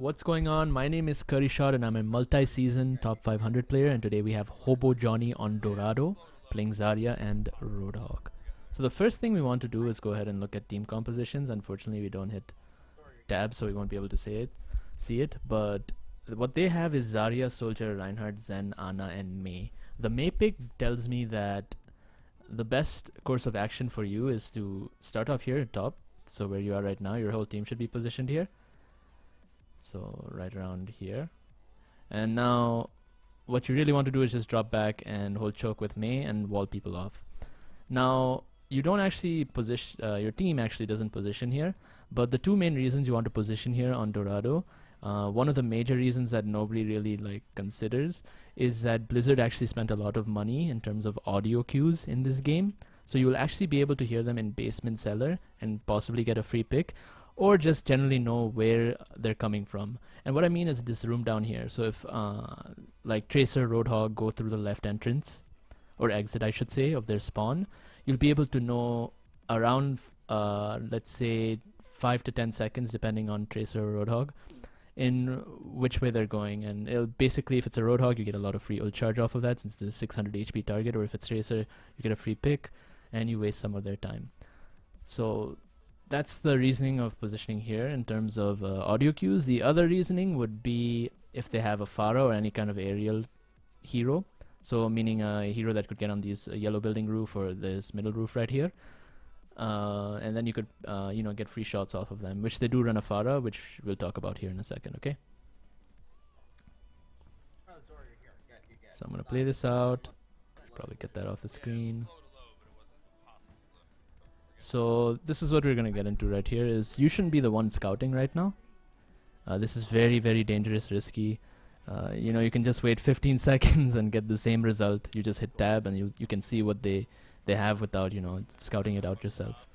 What's going on? My name is Curry Shot and I'm a multi-season top 500 player, and today we have Hobo Johnny on Dorado playing Zarya and Roadhog. So the first thing we want to do is go ahead and look at team compositions. Unfortunately, we don't hit tab, so we won't be able to see it. But what they have is Zarya, Soldier, Reinhardt, Zen, Ana, and Mei. The Mei pick tells me that the best course of action for you is to start off here at top. So where you are right now, your whole team should be positioned here. So right around here. And now what you really want to do is just drop back and hold choke with Mei and wall people off. Now you don't actually position, your team actually doesn't position here, but the two main reasons you want to position here on Dorado, one of the major reasons that nobody really considers is that Blizzard actually spent a lot of money in terms of audio cues in this game. So you will actually be able to hear them in basement cellar and possibly get a free pick, or just generally know where they're coming from. And what I mean is this room down here. So if like Tracer, Roadhog go through the left entrance, or exit I should say, of their spawn, you'll be able to know around let's say 5 to 10 seconds depending on Tracer or Roadhog in which way they're going. And it'll basically, if it's a Roadhog, you get a lot of free ult charge off of that since it's a 600 HP target, or if it's Tracer, you get a free pick and you waste some of their time. So that's the reasoning of positioning here in terms of audio cues. The other reasoning would be if they have a Pharah or any kind of aerial hero. So meaning a hero that could get on these yellow building roof or this middle roof right here. And then you could get free shots off of them, which they do run a Pharah, which we'll talk about here in a second, okay? So I'm going to play this out. Probably get that off the screen. So this is what we're going to get into right here. Is you shouldn't be the one scouting right now. This is very, very dangerous, risky. You can just wait 15 seconds and get the same result. You just hit tab and you can see what they have without scouting it out yourself.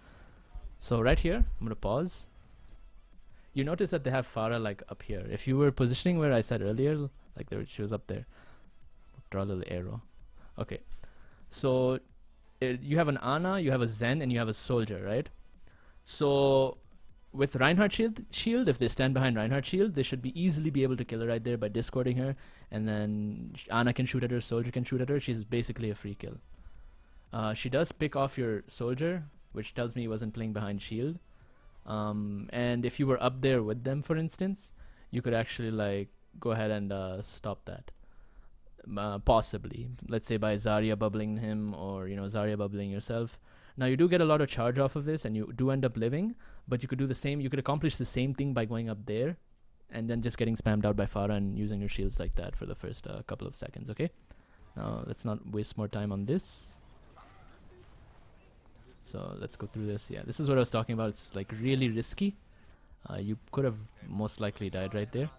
So right here, I'm going to pause. You notice that they have Pharah up here. If you were positioning where I said earlier, she was up there. Draw a little arrow. Okay. So you have an Ana, you have a Zen, and you have a Soldier, right? So with Reinhardt shield, if they stand behind Reinhardt shield, they should easily be able to kill her right there by discording her, and then Ana can shoot at her, Soldier can shoot at her. She's basically a free kill. She does pick off your Soldier, which tells me he wasn't playing behind shield. And if you were up there with them, for instance, you could actually go ahead and stop that. Possibly, let's say by Zarya bubbling him, or Zarya bubbling yourself. Now you do get a lot of charge off of this and you do end up living, but you could do the same, you could accomplish the same thing by going up there and then just getting spammed out by Pharah and using your shields like that for the first couple of seconds. Okay, now let's not waste more time on this. So let's go through this. Yeah, this is what I was talking about. It's really risky. You could have most likely died right there,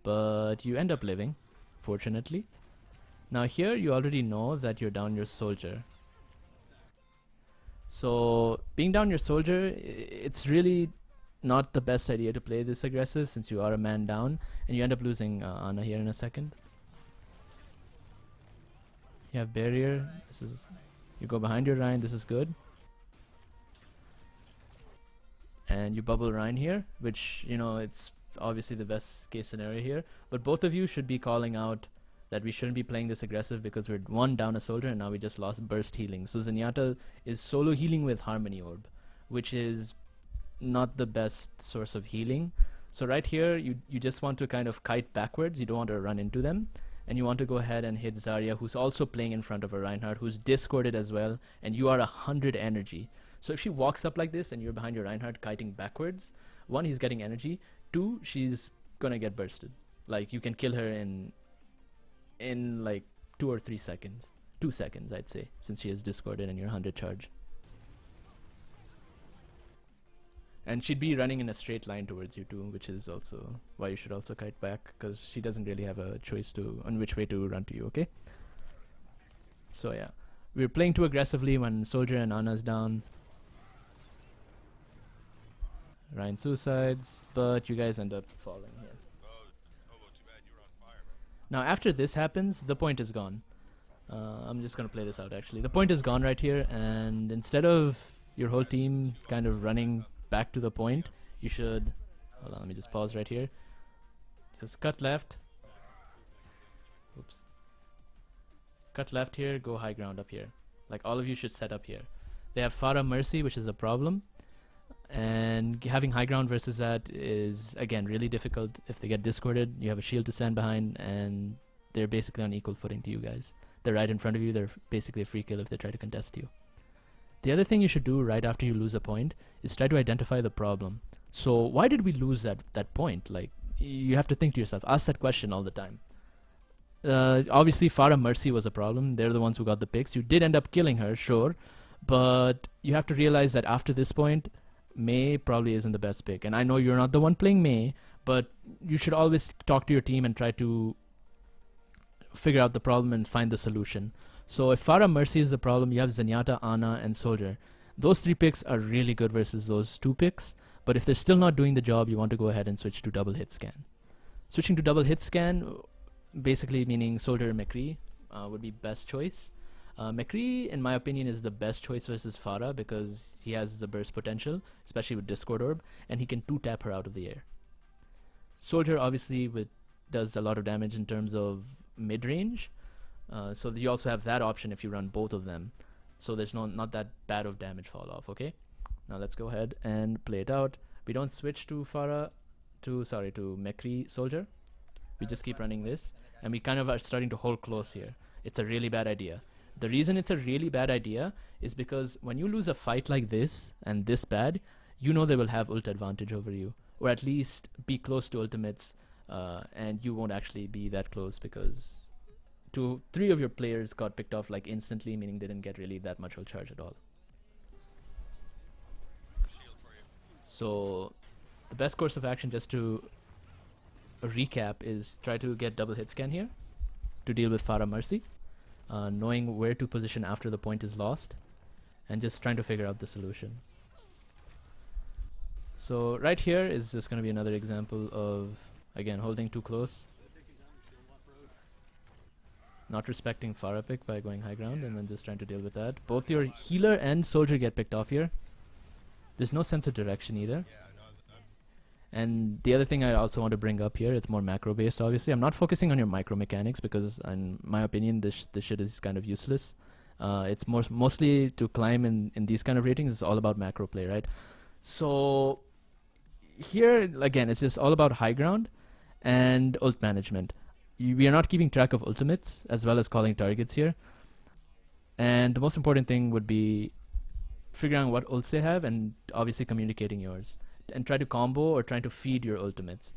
but you end up living, fortunately. Now here you already know that you're down your Soldier. So being down your Soldier, it's really not the best idea to play this aggressive since you are a man down, and you end up losing Ana here in a second. You have barrier. You go behind your Rein. This is good. And you bubble Rein here, which it's obviously the best case scenario here, but both of you should be calling out that we shouldn't be playing this aggressive because we're down a Soldier and now we just lost burst healing. So Zenyatta is solo healing with Harmony Orb, which is not the best source of healing. So right here you just want to kind of kite backwards. You don't want to run into them, and you want to go ahead and hit Zarya, who's also playing in front of a Reinhardt, who's discorded as well, and you are 100 energy. So if she walks up like this and you're behind your Reinhardt kiting backwards, one, he's getting energy, two, she's gonna get bursted. You can kill her in 2 or 3 seconds. 2 seconds, I'd say, since she is discorded and you're 100 charge. And she'd be running in a straight line towards you too, which is also why you should also kite back, because she doesn't really have a choice on which way to run to you, okay? So yeah, we're playing too aggressively when Soldier and Ana's down. Ryan suicides, but you guys end up falling here. Now after this happens, the point is gone. I'm just gonna play this out actually. The point is gone right here, and instead of your whole team kind of running back to the point, you should, hold on, let me just pause right here. Just cut left. Oops. Cut left here, go high ground up here. Like all of you should set up here. They have Farah Mercy, which is a problem. And having high ground versus that is, again, really difficult. If they get discorded, you have a shield to stand behind, and they're basically on equal footing to you guys. They're right in front of you. They're basically a free kill if they try to contest you. The other thing you should do right after you lose a point is try to identify the problem. So why did we lose that point? Like, you have to think to yourself, ask that question all the time. Obviously, Farah Mercy was a problem. They're the ones who got the picks. You did end up killing her, sure, but you have to realize that after this point, Mei probably isn't the best pick. And I know you're not the one playing Mei, but you should always talk to your team and try to figure out the problem and find the solution. So if Farah Mercy is the problem, you have Zenyatta, Ana, and Soldier. Those 3 picks are really good versus those 2 picks, but if they're still not doing the job, you want to go ahead and switch to double hit scan. Switching to double hit scan, basically meaning Soldier and McCree, would be best choice. McCree, in my opinion, is the best choice versus Farah because he has the burst potential, especially with Discord Orb, and he can 2-tap her out of the air. Soldier obviously does a lot of damage in terms of mid-range, so you also have that option if you run both of them. So there's not that bad of damage fall off, okay? Now let's go ahead and play it out. We don't switch to McCree Soldier. We just keep running this, and we kind of are starting to hold close here. It's a really bad idea. The reason it's a really bad idea is because when you lose a fight like this and this bad, you know they will have ult advantage over you, or at least be close to ultimates, and you won't actually be that close because 3 of your players got picked off like instantly, meaning they didn't get really that much ult charge at all. So the best course of action, just to recap, is try to get double hit scan here to deal with Farah Mercy. Knowing where to position after the point is lost, and just trying to figure out the solution. So right here is just going to be another example of, again, holding too close, not respecting Farah pick by going high ground, and then just trying to deal with that. Both your healer and Soldier get picked off here. There's no sense of direction either. And the other thing I also want to bring up here, it's more macro based obviously. I'm not focusing on your micro mechanics because in my opinion this shit is kind of useless. It's mostly to climb in these kind of ratings. It's all about macro play, right? So here again, it's just all about high ground and ult management. We are not keeping track of ultimates as well as calling targets here. And the most important thing would be figuring out what ults they have and obviously communicating yours. And try to combo or trying to feed your ultimates.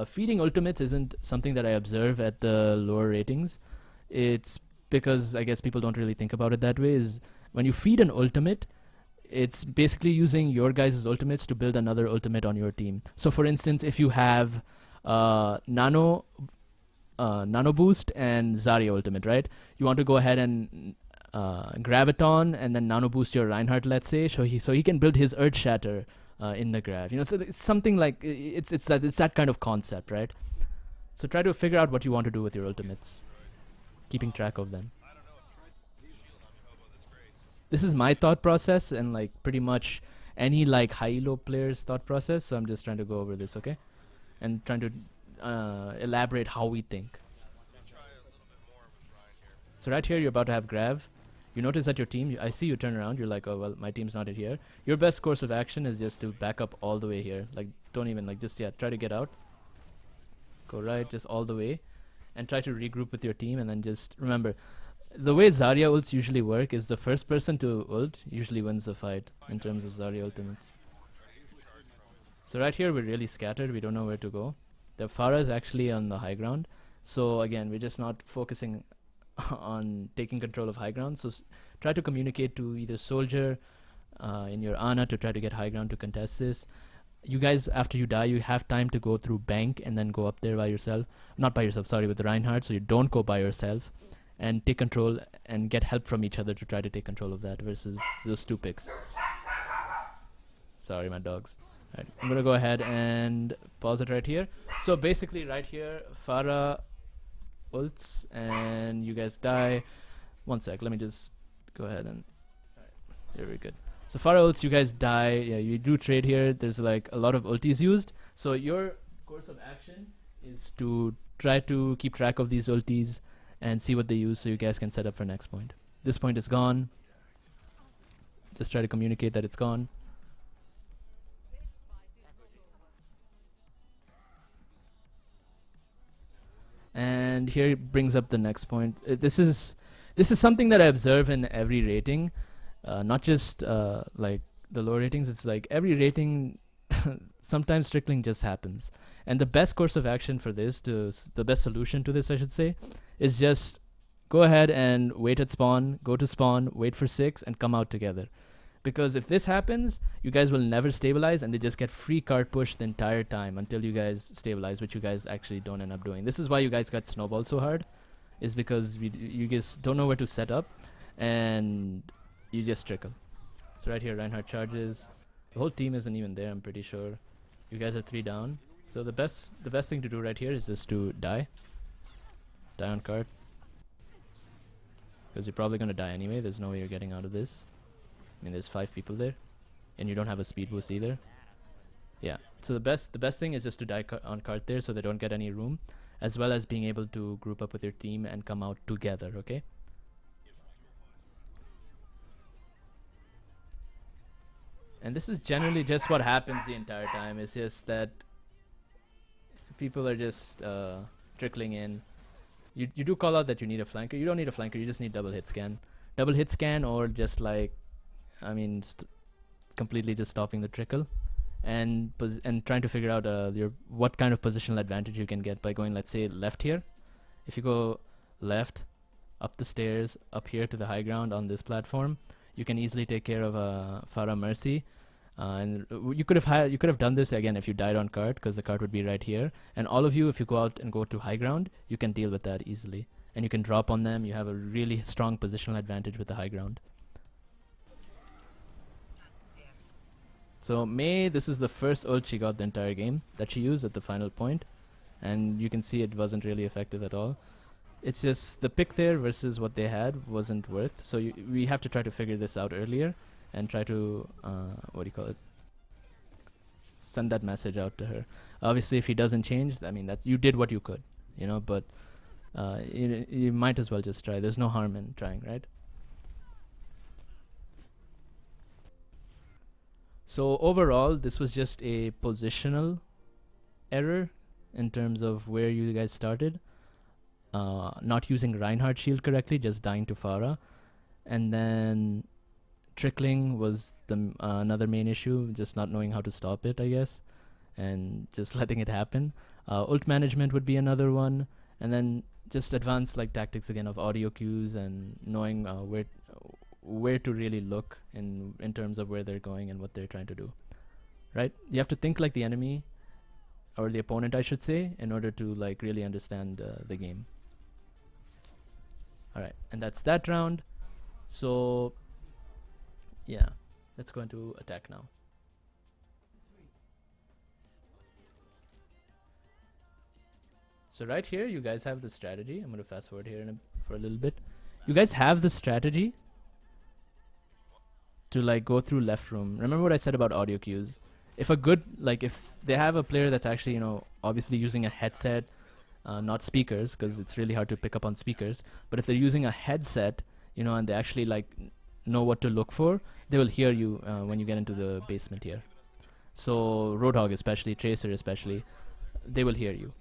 Feeding ultimates isn't something that I observe at the lower ratings. It's because I guess people don't really think about it that way. Is when you feed an ultimate, it's basically using your guys' ultimates to build another ultimate on your team. So for instance, if you have Nano Boost and Zarya ultimate, right? You want to go ahead and Graviton and then Nano Boost your Reinhardt, let's say, so he can build his Earth Shatter in the graph, so it's something like it's that kind of concept, right? So try to figure out what you want to do with your ultimates, keeping track of them. This is my thought process and like pretty much any like high elo players thought process, so I'm just trying to go over this, okay, and trying to elaborate how we think. So right here you're about to have Grav. You notice that your team, I see you turn around, you're like, oh, well, my team's not here. Your best course of action is just to back up all the way here. Like, don't even, like, just, try to get out. Go right, just all the way. And try to regroup with your team, and then just remember, the way Zarya ults usually work is the first person to ult usually wins the fight in terms of Zarya ultimates. So right here, we're really scattered. We don't know where to go. The Farah is actually on the high ground. So again, we're just not focusing on taking control of high ground. So try to communicate to either Soldier in your Ana to try to get high ground to contest this. You guys, after you die, you have time to go through bank and then go up there by yourself. Not by yourself, sorry, with the Reinhardt. So you don't go by yourself and take control and get help from each other to try to take control of that versus those 2 picks. Sorry, my dogs. Right, I'm going to go ahead and pause it right here. So basically right here, Farah ults and you guys die. One sec, let me just go ahead and very good. So Farah ults, you guys die. Yeah, you do trade here. There's like a lot of ultis used. So your course of action is to try to keep track of these ultis and see what they use so you guys can set up for next point. This point is gone. Just try to communicate that it's gone. And here it brings up the next point. This is something that I observe in every rating, not just like the low ratings. It's like every rating, sometimes trickling just happens. And the best course of action for this, the best solution to this, I should say, is just go ahead and wait at spawn, go to spawn, wait for 6, and come out together. Because if this happens, you guys will never stabilize, and they just get free card push the entire time until you guys stabilize, which you guys actually don't end up doing. This is why you guys got snowballed so hard, is because you guys don't know where to set up, and you just trickle. So right here, Reinhardt charges. The whole team isn't even there, I'm pretty sure. You guys are 3 down. So the best thing to do right here is just to die. Die on card. Because you're probably going to die anyway. There's no way you're getting out of this. I mean, there's 5 people there. And you don't have a speed boost either. Yeah. So the best thing is just to die on card there so they don't get any room. As well as being able to group up with your team and come out together, okay? And this is generally just what happens the entire time. It's just that people are just trickling in. You do call out that you need a flanker. You don't need a flanker. You just need double hit scan. Double hit scan, or just like, I mean, completely just stopping the trickle, and trying to figure out what kind of positional advantage you can get by going, let's say, left here. If you go left, up the stairs, up here to the high ground on this platform, you can easily take care of Farah Mercy. And you could have done this again if you died on cart, because the cart would be right here. And all of you, if you go out and go to high ground, you can deal with that easily. And you can drop on them. You have a really strong positional advantage with the high ground. So May, this is the first ult she got the entire game that she used at the final point. And you can see it wasn't really effective at all. It's just the pick there versus what they had wasn't worth. So we have to try to figure this out earlier. And try to, send that message out to her. Obviously, if he doesn't change, I mean, you did what you could, you know, but you might as well just try. There's no harm in trying, right? So overall, this was just a positional error in terms of where you guys started. Not using Reinhardt shield correctly, just dying to Farah. And then trickling was another main issue, just not knowing how to stop it, I guess, and just letting it happen. Ult management would be another one, and then just advanced like tactics again of audio cues and knowing where to really look in terms of where they're going and what they're trying to do. Right? You have to think like the enemy, or the opponent, I should say, in order to like really understand the game. All right, and that's that round. So yeah, let's go into attack now. So right here, you guys have the strategy. I'm going to fast forward here for a little bit. You guys have the strategy to like go through left room. Remember what I said about audio cues? If they have a player that's actually, you know, obviously using a headset, not speakers, because it's really hard to pick up on speakers. But if they're using a headset, you know, and they actually like know what to look for, they will hear you when you get into the basement here. So Roadhog especially, Tracer especially, they will hear you.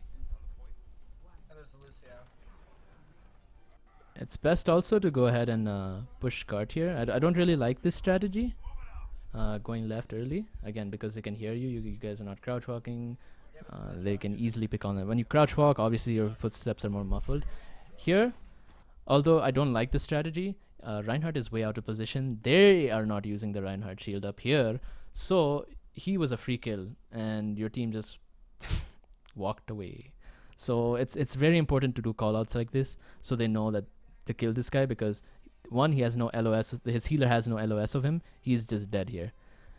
It's best also to go ahead and push cart here. I don't really like this strategy, going left early, again, because they can hear you. You guys are not crouch walking. They can easily pick on them. When you crouch walk, obviously your footsteps are more muffled. Here, although I don't like the strategy, Reinhardt is way out of position. They are not using the Reinhardt shield up here. So he was a free kill and your team just walked away. So it's very important to do callouts like this so they know that to kill this guy, because one, he has no LOS. His healer has no LOS of him. He's just dead here.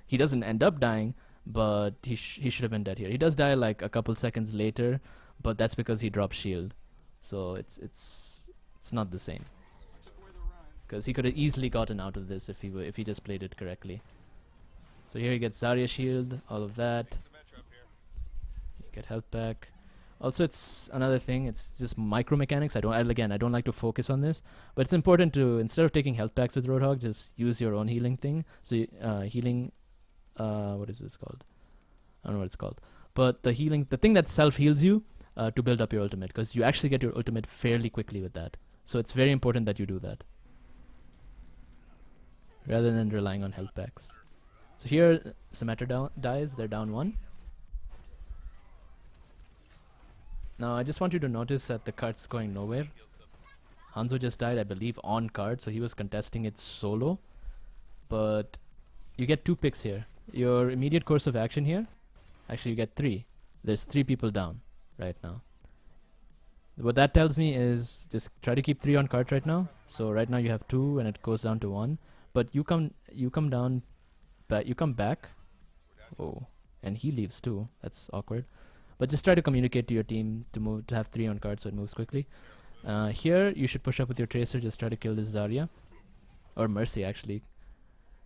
He doesn't end up dying, but he should have been dead here. He does die like a couple seconds later, but that's because he dropped shield. So it's not the same. Because he could have easily gotten out of this if he just played it correctly. So here he gets Zarya shield, all of that. Get health back. Also, it's another thing. It's just micro mechanics. I don't like to focus on this, but it's important to, instead of taking health packs with Roadhog, just use your own healing thing. So healing, what is this called? I don't know what it's called. But the thing that self heals you to build up your ultimate, because you actually get your ultimate fairly quickly with that. So it's very important that you do that, rather than relying on health packs. So here, Symmetra dies. They're down 1. Now I just want you to notice that the cart's going nowhere. Hanzo just died, I believe, on card, so he was contesting it solo. But you get 2 picks here. Your immediate course of action here, actually you get 3. There's 3 people down right now. What that tells me is just try to keep 3 on cart right now. So right now you have 2 and it goes down to 1. But you come down, but you come back. Oh, and he leaves too. That's awkward. But just try to communicate to your team to have 3 on card so it moves quickly. Here you should push up with your tracer. Just try to kill this Zarya, or Mercy actually.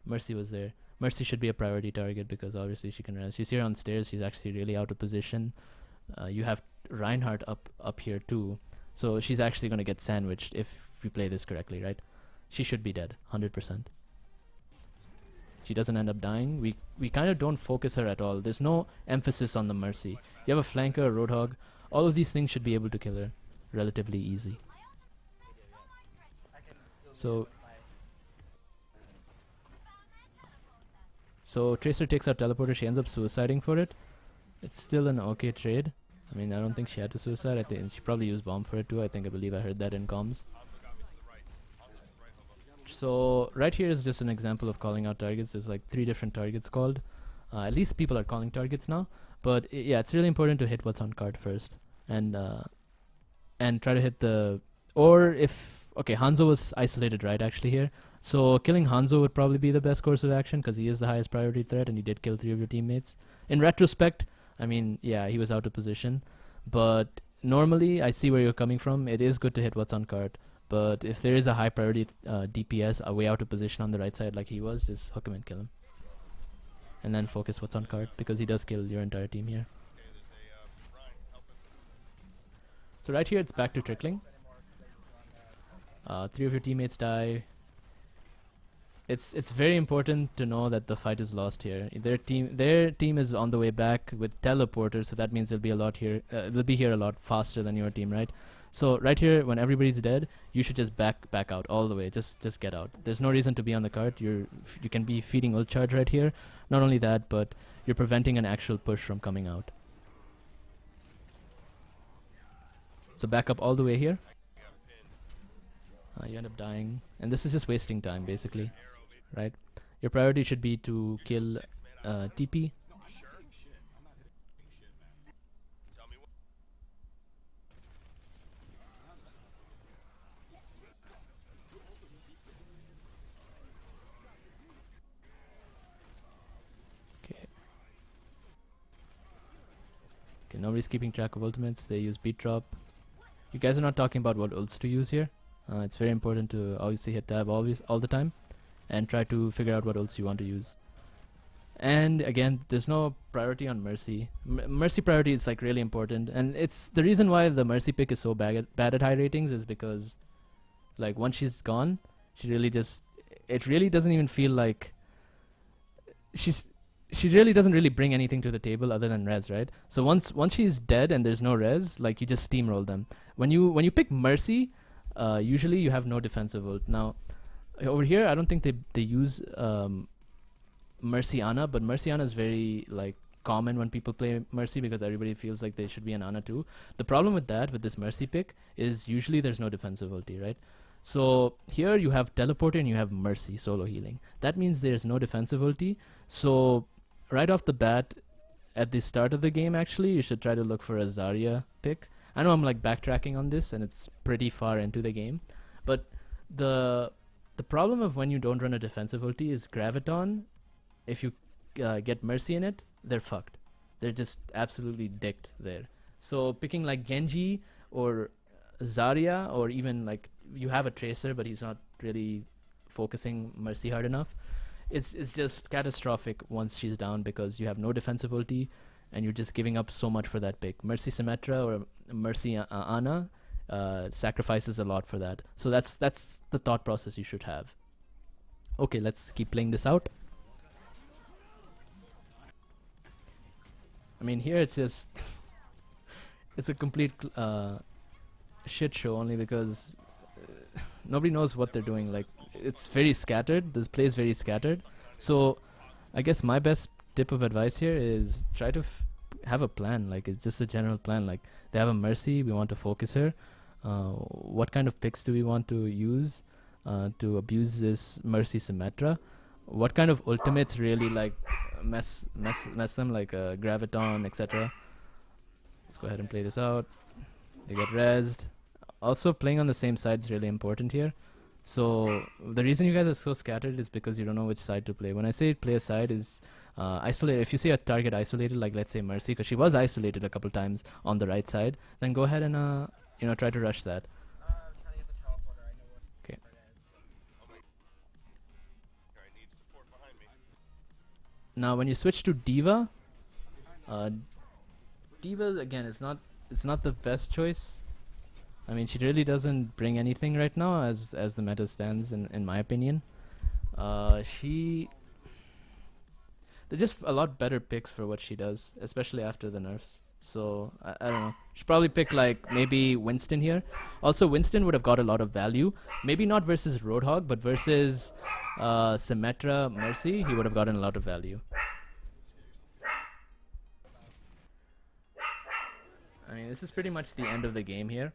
Mercy was there. Mercy should be a priority target because obviously she can res. She's here on stairs. She's actually really out of position. You have Reinhardt up here too, so she's actually gonna get sandwiched if we play this correctly, right? She should be dead, 100%. She doesn't end up dying. We kind of don't focus her at all. There's no emphasis on the Mercy. You have a flanker, a Roadhog. All of these things should be able to kill her relatively easy. So Tracer takes out teleporter. She ends up suiciding for it. It's still an okay trade. I mean, I don't think she had to suicide. I think she probably used bomb for it too. I believe I heard that in comms. So right here is just an example of calling out targets. There's like 3 different targets called. At least people are calling targets now. But yeah, it's really important to hit what's on card first, and try to hit the, or if, okay, Hanzo was isolated right actually here. So killing Hanzo would probably be the best course of action because he is the highest priority threat and he did kill 3 of your teammates. In retrospect, I mean, yeah, he was out of position. But normally, I see where you're coming from. It is good to hit what's on card. But if there is a high priority DPS way out of position on the right side like he was, just hook him and kill him. And then focus what's on card because he does kill your entire team here. So right here, it's back to trickling. 3 of your teammates die. It's very important to know that the fight is lost here. Their team is on the way back with teleporters, so that means they'll be here a lot faster than your team, right? So right here, when everybody's dead, you should just back out all the way. Just get out. There's no reason to be on the cart. You can be feeding ult charge right here. Not only that, but you're preventing an actual push from coming out. So back up all the way here. You end up dying, and this is just wasting time basically, right? Your priority should be to kill TP. Okay, nobody's keeping track of ultimates. They use beat drop. You guys are not talking about what ults to use here. It's very important to obviously hit tab all the time and try to figure out what ults you want to use. And again, there's no priority on Mercy. Mercy priority is like really important, and it's the reason why the Mercy pick is so bad at high ratings is because like once she's gone, it really doesn't even feel like she really doesn't really bring anything to the table other than res, right? So once she's dead and there's no res, like you just steamroll them. When you pick Mercy, usually you have no defensive ult. Now over here, I don't think they use Mercy Ana, but Mercy Ana is very like common when people play Mercy because everybody feels like they should be an Ana too. The problem with this Mercy pick is usually there's no defensive ulti, right? So here you have teleporter and you have Mercy solo healing. That means there's no defensive ulti. So right off the bat, at the start of the game, actually, you should try to look for a Zarya pick. I know I'm like backtracking on this and it's pretty far into the game, but the problem of when you don't run a defensive ulti is Graviton. If you get Mercy in it, they're fucked. They're just absolutely dicked there. So picking like Genji or Zarya, or even like you have a Tracer but he's not really focusing Mercy hard enough, it's just catastrophic once she's down because you have no defensive ulti and you're just giving up so much for that pick. Mercy Symmetra or Mercy Ana sacrifices a lot for that. So that's the thought process you should have. Okay, let's keep playing this out. I mean, here it's just it's a complete shit show, only because nobody knows what they're doing. Like, it's very scattered. This play is very scattered. So I guess my best tip of advice here is try to have a plan. Like, it's just a general plan. Like, they have a Mercy, we want to focus her. What kind of picks do we want to use to abuse this Mercy Symmetra? What kind of ultimates really like mess them, like Graviton, etc. Let's go ahead and play this out. They get rezzed. Also, playing on the same side is really important here. So the reason you guys are so scattered is because you don't know which side to play. When I say play a side is isolate. If you see a target isolated, like let's say Mercy, because she was isolated a couple times on the right side, then go ahead and try to rush that. Okay. Now when you switch to Diva, Diva again it's not the best choice. I mean, she really doesn't bring anything right now as the meta stands, in my opinion. They're just a lot better picks for what she does, especially after the nerfs. So I don't know. Should probably pick like maybe Winston here. Also, Winston would have got a lot of value. Maybe not versus Roadhog, but versus Symmetra Mercy, he would have gotten a lot of value. I mean, this is pretty much the end of the game here.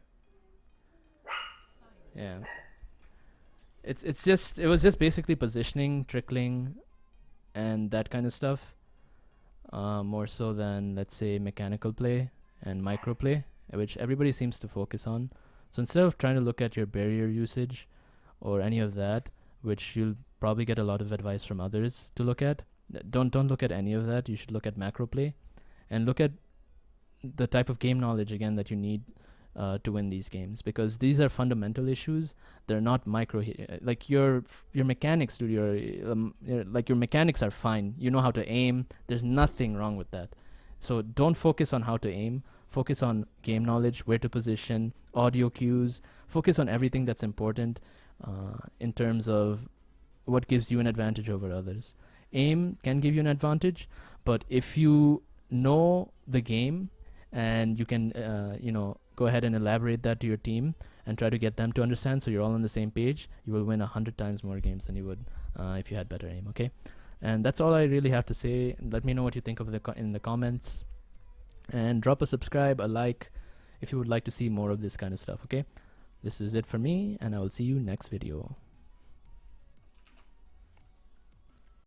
Yeah. It was just basically positioning, trickling, and that kind of stuff. More so than, let's say, mechanical play and micro play, which everybody seems to focus on. So instead of trying to look at your barrier usage or any of that, which you'll probably get a lot of advice from others to look at, don't look at any of that. You should look at macro play and look at the type of game knowledge again that you need to win these games, because these are fundamental issues. They're not micro like your mechanics, dude. Your mechanics are fine. You know how to aim. There's nothing wrong with that. So don't focus on how to aim. Focus on game knowledge, where to position, audio cues. Focus on everything that's important in terms of what gives you an advantage over others. Aim can give you an advantage, but if you know the game and you can go ahead and elaborate that to your team and try to get them to understand, so you're all on the same page, you will win 100 times more games than you would if you had better aim. Okay, and that's all I really have to say. Let me know what you think of in the comments, and drop a subscribe, a like, if you would like to see more of this kind of stuff. Okay, this is it for me, and I will see you next video.